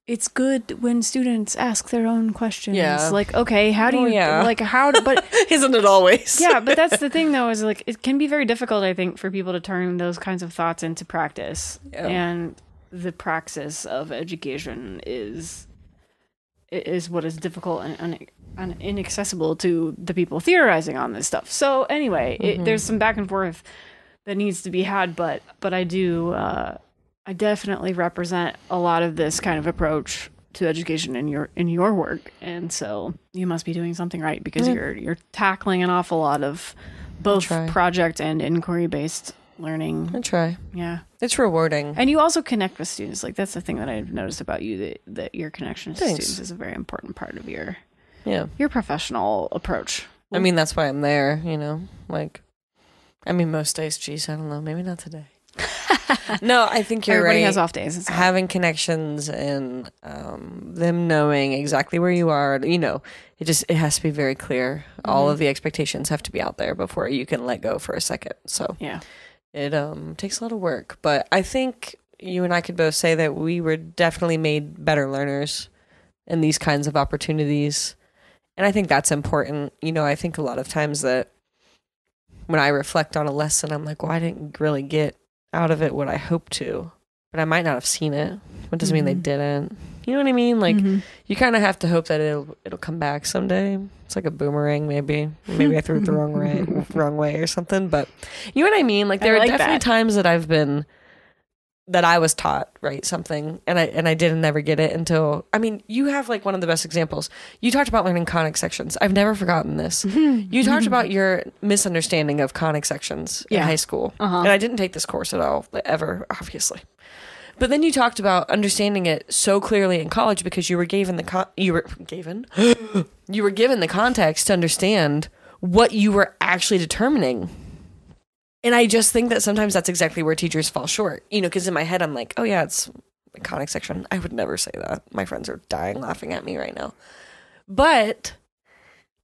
it's good when students ask their own questions. Yeah. Like, okay, how do you, like, but isn't it always? Yeah, but that's the thing, though, is like, it can be very difficult, I think, for people to turn those kinds of thoughts into practice. Yeah. And the praxis of education is what is difficult and inaccessible to the people theorizing on this stuff. So anyway, there's some back and forth that needs to be had, but I do, I definitely represent a lot of this kind of approach to education in your work, and so you must be doing something right because you're tackling an awful lot of both project and inquiry based learning. I try. Yeah, it's rewarding, and you also connect with students. Like that's the thing that I've noticed about you, that your connection to students is a very important part of your professional approach. I mean, that's why I'm there. You know, like, I mean, most days. Geez, I don't know. Maybe not today. No, I think you're Everybody right. has off days. Having connections and them knowing exactly where you are, you know, it has to be very clear. All of the expectations have to be out there before you can let go for a second. So yeah, it takes a lot of work. But I think you and I could both say that we were definitely made better learners in these kinds of opportunities. And I think that's important. You know, I think a lot of times that when I reflect on a lesson, I'm like, well, I didn't really get out of it what I hoped to, but I might not have seen it. It doesn't mean they didn't. You know what I mean? Like you kind of have to hope that it'll come back someday. It's like a boomerang, maybe I threw it the wrong way or something. But you know what I mean? Like there are definitely times that I was taught something and I didn't never get it until, I mean, you have like one of the best examples. You talked about learning conic sections. I've never forgotten this. You talked about your misunderstanding of conic sections in high school. And I didn't take this course at all, ever, obviously. But then you talked about understanding it so clearly in college because you were given you were given the context to understand what you were actually determining. And I just think that sometimes that's exactly where teachers fall short, you know, because in my head, I'm like, oh, yeah, it's a conic section. I would never say that. My friends are dying laughing at me right now. But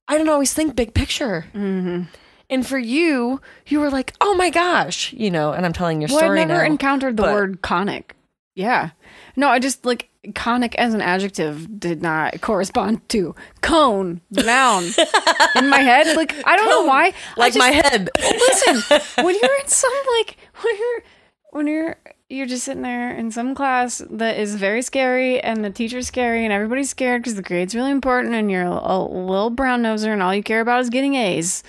I don't always think big picture. And for you were like, oh, my gosh, you know, and I'm telling your story now. I've never encountered the word conic. Yeah. No, I just like conic as an adjective did not correspond to cone, noun in my head. Like, I don't know why. Like my head. Listen, when you're in some, like, when you're just sitting there in some class that is very scary and the teacher's scary and everybody's scared because the grade's really important and you're a little brown noser and all you care about is getting A's.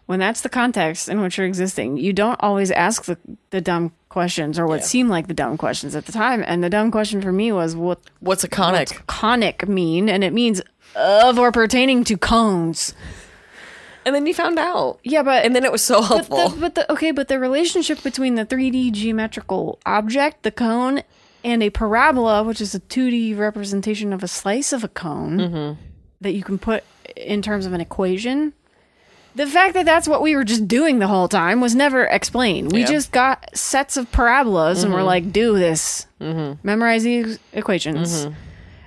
When that's the context in which you're existing, you don't always ask the dumb questions or what seemed like the dumb questions at the time. And the dumb question for me was, what's a conic? What's conic mean? And it means of or pertaining to cones. And then you found out. Yeah, and then it was so helpful. But the relationship between the 3D geometrical object, the cone, and a parabola, which is a 2D representation of a slice of a cone that you can put in terms of an equation. The fact that that's what we were just doing the whole time was never explained. We just got sets of parabolas and we're like, do this. Memorize these equations.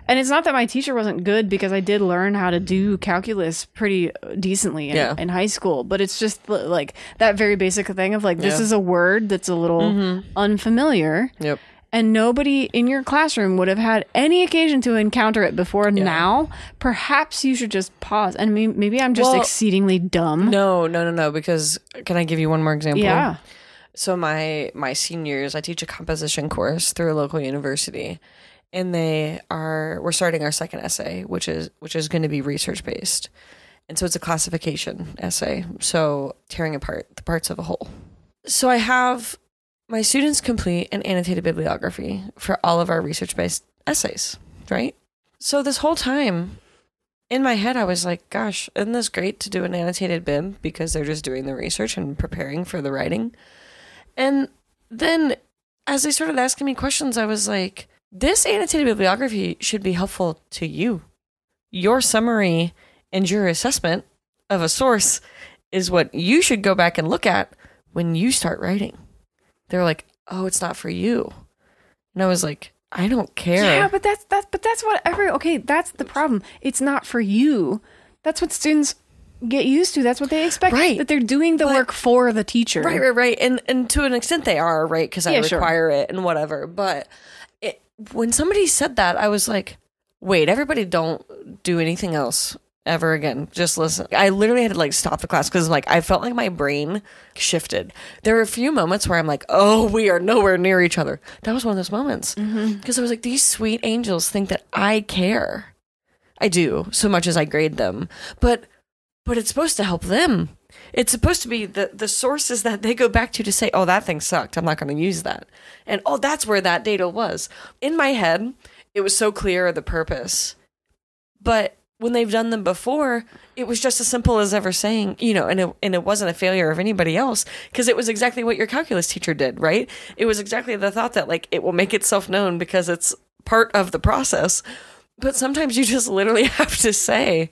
And it's not that my teacher wasn't good because I did learn how to do calculus pretty decently in high school. But it's just like that very basic thing of like, this is a word that's a little unfamiliar. Yep. And nobody in your classroom would have had any occasion to encounter it before now. Perhaps you should just pause. And maybe I'm just exceedingly dumb. No. Because can I give you one more example? Yeah. So my seniors, I teach a composition course through a local university. And we're starting our second essay, which is going to be research based. And so it's a classification essay. So tearing apart the parts of a whole. So I have my students complete an annotated bibliography for all of our research-based essays, right? So this whole time, in my head, I was like, gosh, isn't this great to do an annotated bib because they're just doing the research and preparing for the writing? And then as they started asking me questions, I was like, this annotated bibliography should be helpful to you. Your summary and your assessment of a source is what you should go back and look at when you start writing. They're like, oh, it's not for you. And I was like, I don't care. Yeah, but that's what that's the problem. It's not for you. That's what students get used to. That's what they expect. Right. That they're doing the work for the teacher. Right. And to an extent they are, right? Because I require it and whatever. But when somebody said that, I was like, wait, everybody don't do anything else ever again. Just listen. I literally had to like stop the class because like I felt like my brain shifted. There were a few moments where I'm like, oh, we are nowhere near each other. That was one of those moments because I was like, these sweet angels think that I care. I do, so much as I grade them, but it's supposed to help them. It's supposed to be the sources that they go back to say, oh, that thing sucked, I'm not going to use that. And oh, that's where that data was. In my head, it was so clear the purpose. But when they've done them before, it was just as simple as ever saying, you know, and it wasn't a failure of anybody else because it was exactly what your calculus teacher did, right? It was exactly the thought that like it will make itself known because it's part of the process. But sometimes you just literally have to say,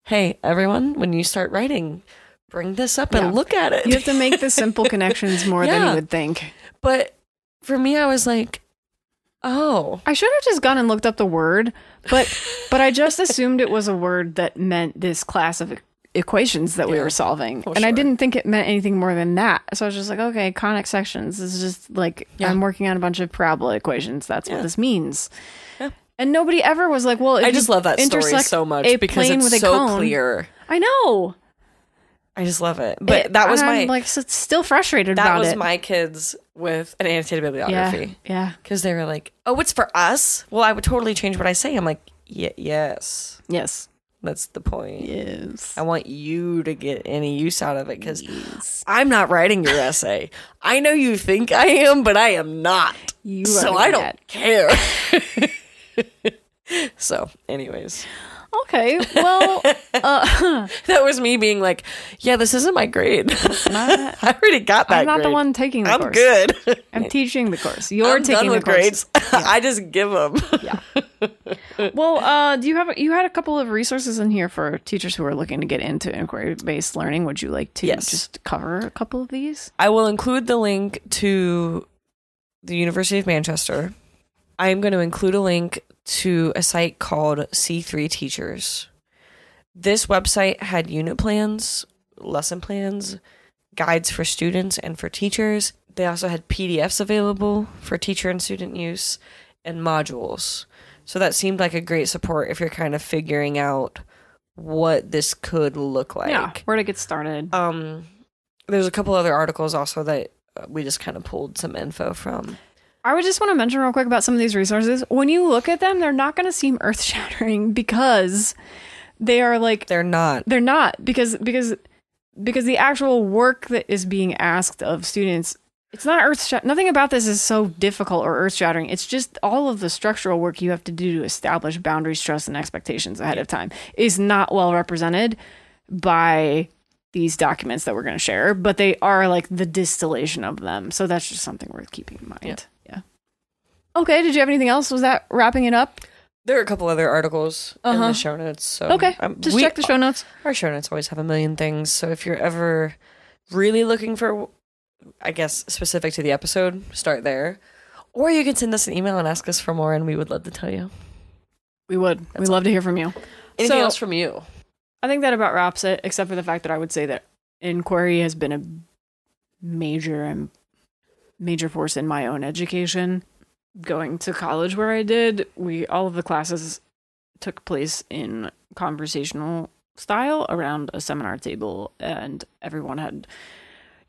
hey, everyone, when you start writing, bring this up and look at it. You have to make the simple connections more than you would think. But for me, I was like, oh. I should have just gone and looked up the word, but I just assumed it was a word that meant this class of equations that we were solving. And I didn't think it meant anything more than that. So I was just like, okay, conic sections is just like, I'm working on a bunch of parabola equations. That's what this means. Yeah. And nobody ever was like, well, I just love that story so much because it's so clear. I know. I just love it. But that was I'm like still frustrated about it. That was my kids with an annotated bibliography. Yeah. Because they were like, oh, it's for us? Well, I would totally change what I say. I'm like, yes. Yes. That's the point. Yes. I want you to get any use out of it because I'm not writing your essay. I know you think I am, but I am not. So I don't care. So, anyways. Okay, well, that was me being like, yeah, this isn't my grade. I already got that. I'm not grade. The one taking the course. I'm good. I'm teaching the course. You're taking done with the course. Grades. Yeah. I just give them. Yeah. Well, you had a couple of resources in here for teachers who are looking to get into inquiry-based learning. Would you like to just cover a couple of these? I will include the link to the University of Manchester. I am going to include a link to a site called C3 Teachers. This website had unit plans, lesson plans, guides for students and for teachers. They also had PDFs available for teacher and student use and modules. So that seemed like a great support if you're kind of figuring out what this could look like. Yeah, where to get started. There's a couple other articles also that we just kind of pulled some info from. I would just want to mention real quick about some of these resources. When you look at them, they're not going to seem earth-shattering because they are like... They're not. They're not because the actual work that is being asked of students, it's not earth-shattering. Nothing about this is so difficult or earth-shattering. It's just all of the structural work you have to do to establish boundaries, trust, and expectations ahead of time is not well represented by these documents that we're going to share, but they are like the distillation of them. So that's just something worth keeping in mind. Yeah. Okay. Did you have anything else? Was that wrapping it up? There are a couple other articles in the show notes. So okay. Just check the show notes. Our show notes always have a million things. So if you're ever really looking for, I guess, specific to the episode, start there. Or you can send us an email and ask us for more, and we would love to tell you. We would. We'd love to hear from you. Anything else from you? I think that about wraps it, except for the fact that I would say that inquiry has been a major force in my own education. Going to college where I did, all of the classes took place in conversational style around a seminar table, and everyone had,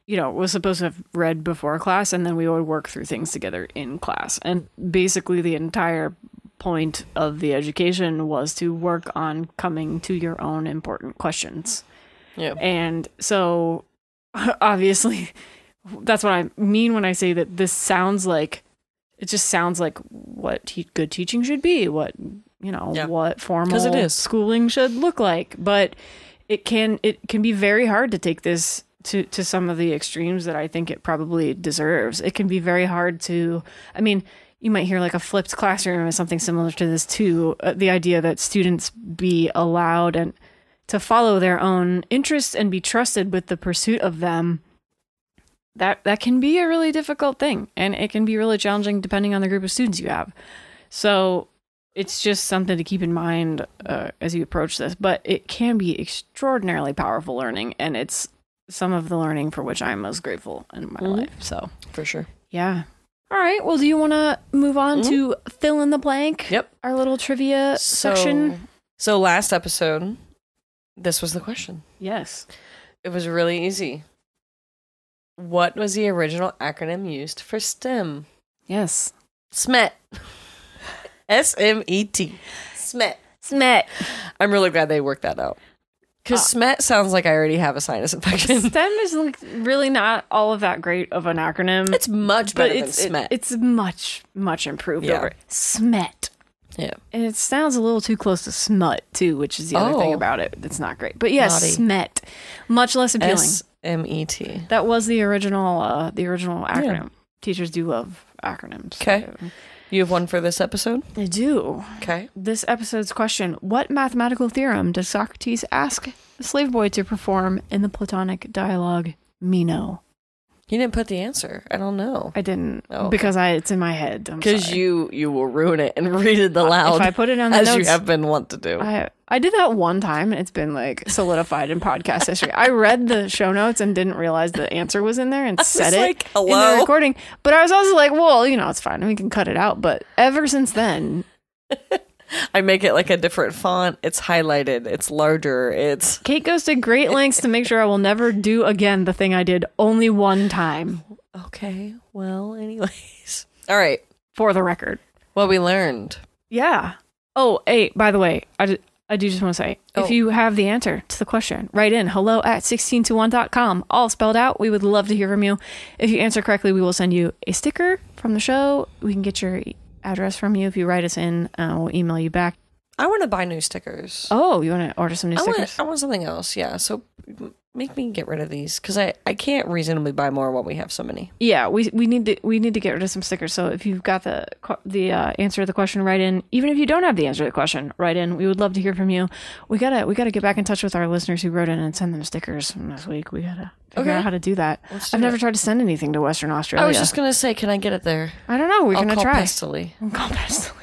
was supposed to have read before class, and then we would work through things together in class. And basically the entire point of the education was to work on coming to your own important questions. Yeah. And so obviously that's what I mean when I say that this sounds like, it just sounds like what good teaching should be, what what formal schooling should look like. But it can be very hard to take this to some of the extremes that I think it probably deserves. It can be very hard to, you might hear like a flipped classroom or something similar to this too. The idea that students be allowed and to follow their own interests and be trusted with the pursuit of them. That can be a really difficult thing, and it can be really challenging depending on the group of students you have. So it's just something to keep in mind as you approach this, but it can be extraordinarily powerful learning, and it's some of the learning for which I'm most grateful in my life. So for sure. Yeah. All right. Well, do you want to move on to fill in the blank? Yep. Our little trivia section. So last episode, this was the question. Yes. It was really easy. What was the original acronym used for STEM? Yes. SMET. S-M-E-T. SMET. SMET. I'm really glad they worked that out. Because SMET sounds like I already have a sinus infection. STEM is like really not all of that great of an acronym. It's much better than SMET. It's much, much improved over SMET. Yeah. And it sounds a little too close to smut, too, which is the other thing about it that's not great. But yes, SMET. Much less appealing. S-M-E-T. That was the original acronym. Yeah. Teachers do love acronyms. Okay. You have one for this episode? I do. Okay. This episode's question: what mathematical theorem does Socrates ask the slave boy to perform in the Platonic dialogue Meno? You didn't put the answer. I don't know. I didn't because it's in my head. Because you will ruin it and read it aloud. If I put it on the notes, as you have been wont to do. I did that one time, and it's been like solidified in podcast history. I read the show notes and didn't realize the answer was in there and said it in the recording. But I was also like, well, it's fine. We can cut it out. But ever since then, I make it like a different font. It's highlighted. It's larger. Kate goes to great lengths to make sure I will never do again the thing I did only one time. Okay. Well, anyways. All right. For the record. What we learned. Yeah. Oh, hey, by the way, I do just want to say, if you have the answer to the question, write in hello@1621.com, all spelled out. We would love to hear from you. If you answer correctly, we will send you a sticker from the show. We can get your address from you. If you write us in, we'll email you back. I want to buy new stickers. Oh, you want to order some new stickers? I want something else, yeah. So make me get rid of these because I can't reasonably buy more when we have so many. Yeah, we need to get rid of some stickers. So if you've got the answer to the question, write in. Even if you don't have the answer to the question, write in. We would love to hear from you. We gotta get back in touch with our listeners who wrote in and send them stickers from this week. We gotta figure out how to do that. I've never tried to send anything to Western Australia. I was just gonna say, can I get it there? I don't know. We're gonna try. We'll call Pestily.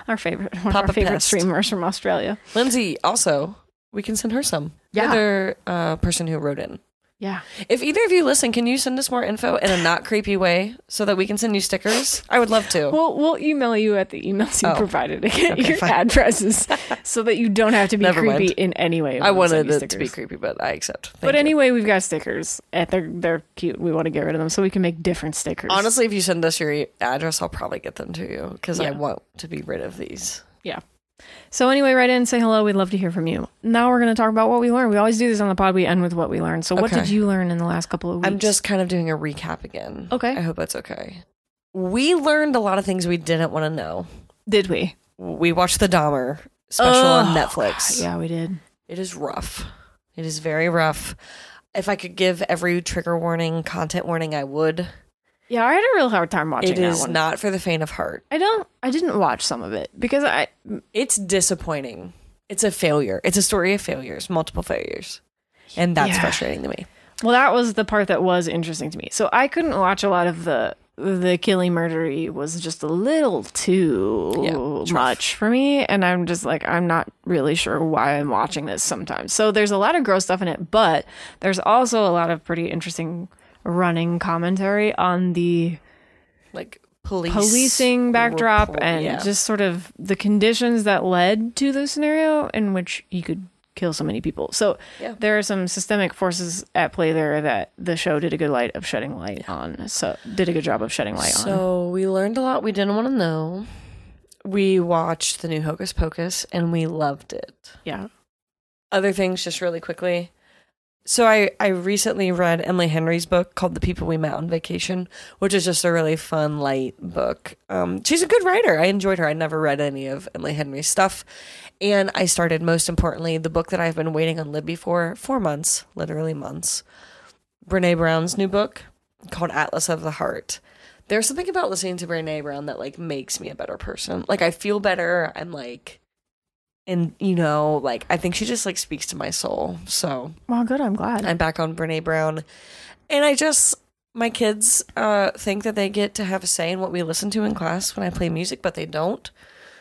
One of our favorite streamers from Australia. Lindsay, also, we can send her some. Yeah. The other person who wrote in. Yeah. If either of you listen, can you send us more info in a not creepy way so that we can send you stickers? I would love to. We'll email you at the emails you provided to get your addresses so that you don't have to be creepy in any way. I wanted it to be creepy, but I accept. But anyway, we've got stickers. They're cute. We want to get rid of them so we can make different stickers. Honestly, if you send us your address, I'll probably get them to you because I want to be rid of these. Yeah. So anyway, write in, say hello. We'd love to hear from you. Now we're going to talk about what we learned. We always do this on the pod. We end with what we learned. So what did you learn in the last couple of weeks? I'm just kind of doing a recap again. Okay. I hope that's okay. We learned a lot of things we didn't want to know. Did we? We watched the Dahmer special on Netflix. Yeah, we did. It is rough. It is very rough. If I could give every trigger warning, content warning, I would. Yeah, I had a real hard time watching that one. It is not for the faint of heart. I didn't watch some of it because it's disappointing. It's a failure. It's a story of failures, multiple failures. And that's frustrating to me. Well, that was the part that was interesting to me. So I couldn't watch a lot of the killing murdery was just a little too much for me. And I'm just like, I'm not really sure why I'm watching this sometimes. So there's a lot of gross stuff in it, but there's also a lot of pretty interesting running commentary on the policing backdrop and just sort of the conditions that led to the scenario in which you could kill so many people. So there are some systemic forces at play there that the show did a good job of shedding light on. So we learned a lot we didn't want to know. We watched the new Hocus Pocus and we loved it. Yeah. Other things just really quickly. So I recently read Emily Henry's book called The People We Met on Vacation, which is just a really fun, light book. She's a good writer. I enjoyed her. I never read any of Emily Henry's stuff. And I started, most importantly, the book that I've been waiting on Libby for 4 months, literally months. Brene Brown's new book called Atlas of the Heart. There's something about listening to Brene Brown that, makes me a better person. I feel better. I'm, and, I think she just, speaks to my soul. So. Well, good. I'm glad. I'm back on Brene Brown. And my kids think that they get to have a say in what we listen to in class when I play music, but they don't.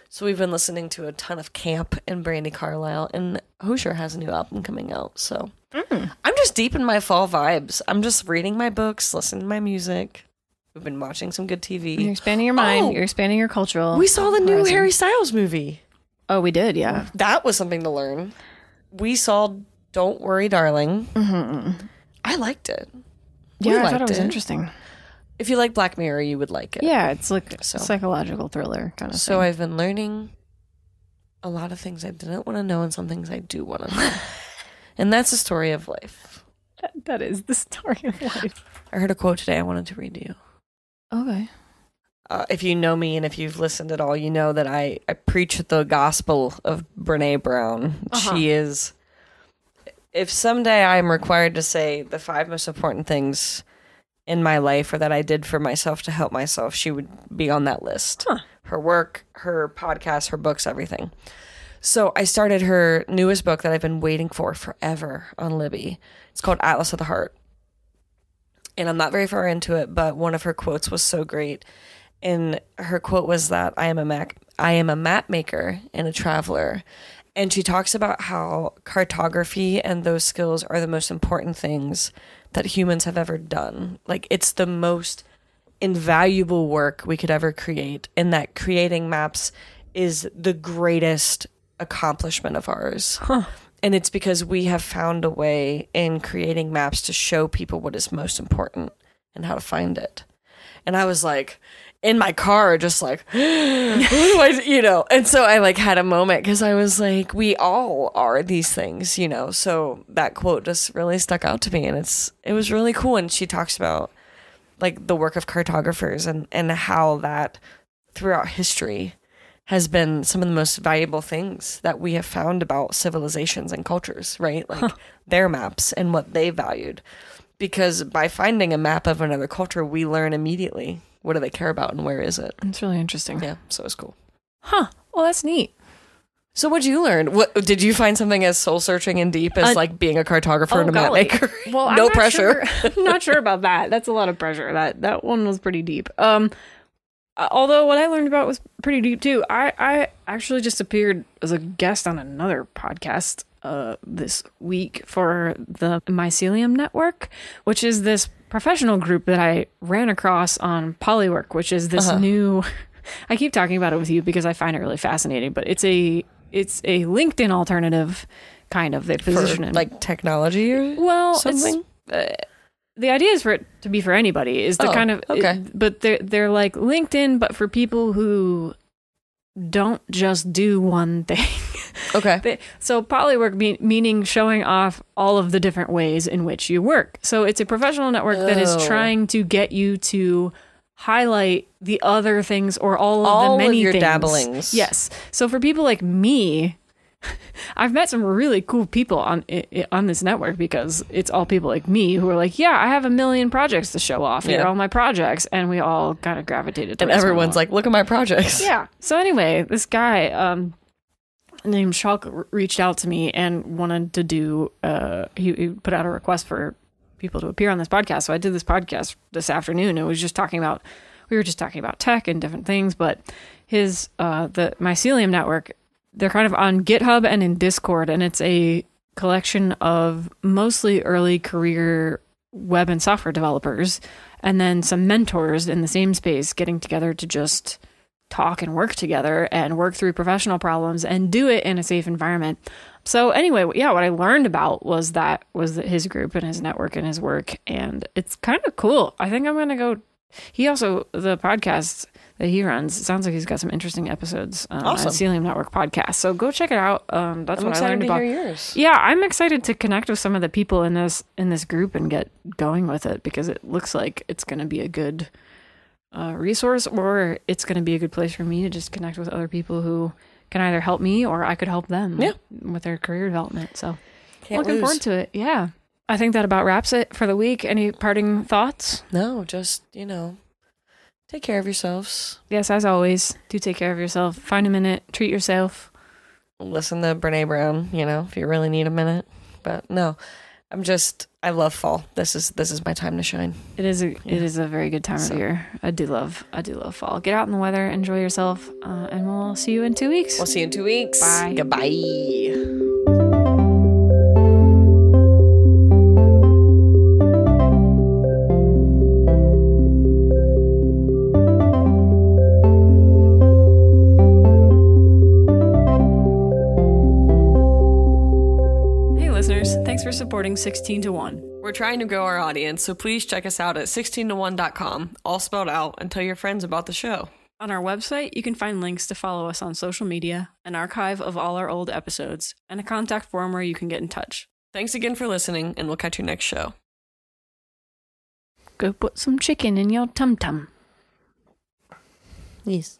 So we've been listening to a ton of Camp and Brandi Carlile, and Hozier has a new album coming out. So I'm just deep in my fall vibes. I'm just reading my books, listening to my music. We've been watching some good TV. You're expanding your mind. You're expanding your cultural. We saw the new Harry Styles movie. Oh, we did, yeah. That was something to learn. We saw Don't Worry, Darling. Mm-hmm. I liked it. Yeah, I thought it was interesting. If you like Black Mirror, you would like it. Yeah, it's like a psychological thriller kind of thing. So I've been learning a lot of things I didn't want to know and some things I do want to know. And that's the story of life. That is the story of life. I heard a quote today I wanted to read to you. Okay. If you know me and if you've listened at all, you know that I preach the gospel of Brene Brown. She is... If someday I'm required to say the 5 most important things in my life or that I did for myself to help myself, she would be on that list. Her work, her podcast, her books, everything. So I started her newest book that I've been waiting for forever on Libby. It's called Atlas of the Heart. And I'm not very far into it, but one of her quotes was so great. And her quote was that I am a map maker and a traveler. And she talks about how cartography and those skills are the most important things that humans have ever done. Like, it's the most invaluable work we could ever create, and that creating maps is the greatest accomplishment of ours. And it's because we have found a way in creating maps to show people what is most important and how to find it. And I was like, in my car, just like, what do I, you know? And so I like had a moment because I was like, we all are these things, you know? So that quote just really stuck out to me, and it was really cool. And she talks about like the work of cartographers and how that throughout history has been some of the most valuable things that we have found about civilizations and cultures, right? Like their maps and what they valued. Because by finding a map of another culture, we learn immediately what do they care about and where is it. It's really interesting. Yeah, so it's cool. Huh. Well, that's neat. So what'd you learn? What did you find something as soul searching and deep as like being a cartographer and a map maker? Well, no pressure. I'm not sure about that. That's a lot of pressure. That one was pretty deep. Although what I learned about was pretty deep too. I actually just appeared as a guest on another podcast this week for the Mycelium Network, which is this professional group that I ran across on Polywork, which is this new... I keep talking about it with you because I find it really fascinating, but it's a LinkedIn alternative, kind of. They position it like technology or something? The idea is for it to be for anybody. Is the kind of... Okay. But they're like LinkedIn, but for people who don't just do one thing. Okay. So Polywork meaning showing off all of the different ways in which you work. So it's a professional network that is trying to get you to highlight the other things or all of the many of your things. Dabblings. Yes. So for people like me, I've met some really cool people on this network because it's all people like me who are like, yeah, I have 1 million projects to show off. Here are all my projects. And we all kind of gravitated to it. And everyone's like, look at my projects. Yeah. So anyway, this guy named Schalk reached out to me and wanted to do, he put out a request for people to appear on this podcast. So I did this podcast this afternoon. We were just talking about tech and different things, but the Mycelium Network, they're kind of on GitHub and in Discord, and it's a collection of mostly early career web and software developers, and then some mentors in the same space getting together to just talk and work together and work through professional problems and do it in a safe environment. So anyway, yeah, what I learned about was his group and his network and his work, and it's kind of cool. I think I'm going to go. The podcast that he runs, it sounds like he's got some interesting episodes on Mycelium Network podcast. So go check it out. That's what I learned about. Hear yours. Yeah, I'm excited to connect with some of the people in this group and get going with it because it looks like it's going to be a good resource, or it's going to be a good place for me to just connect with other people who can either help me or I could help them with their career development. So looking forward to it. Yeah. I think that about wraps it for the week. Any parting thoughts? No, just, take care of yourselves. Yes, as always, do take care of yourself. Find a minute, treat yourself. Listen to Brene Brown, if you really need a minute. But no, I love fall. This is my time to shine. It is a very good time of year. I do love fall. Get out in the weather, enjoy yourself, and we'll see you in 2 weeks. We'll see you in 2 weeks. Bye. Goodbye. for supporting 16 to 1. We're trying to grow our audience, so please check us out at 16to1.com, all spelled out, and tell your friends about the show. On our website, you can find links to follow us on social media, an archive of all our old episodes, and a contact form where you can get in touch. Thanks again for listening, and we'll catch you next show. Go put some chicken in your tum-tum. Yes.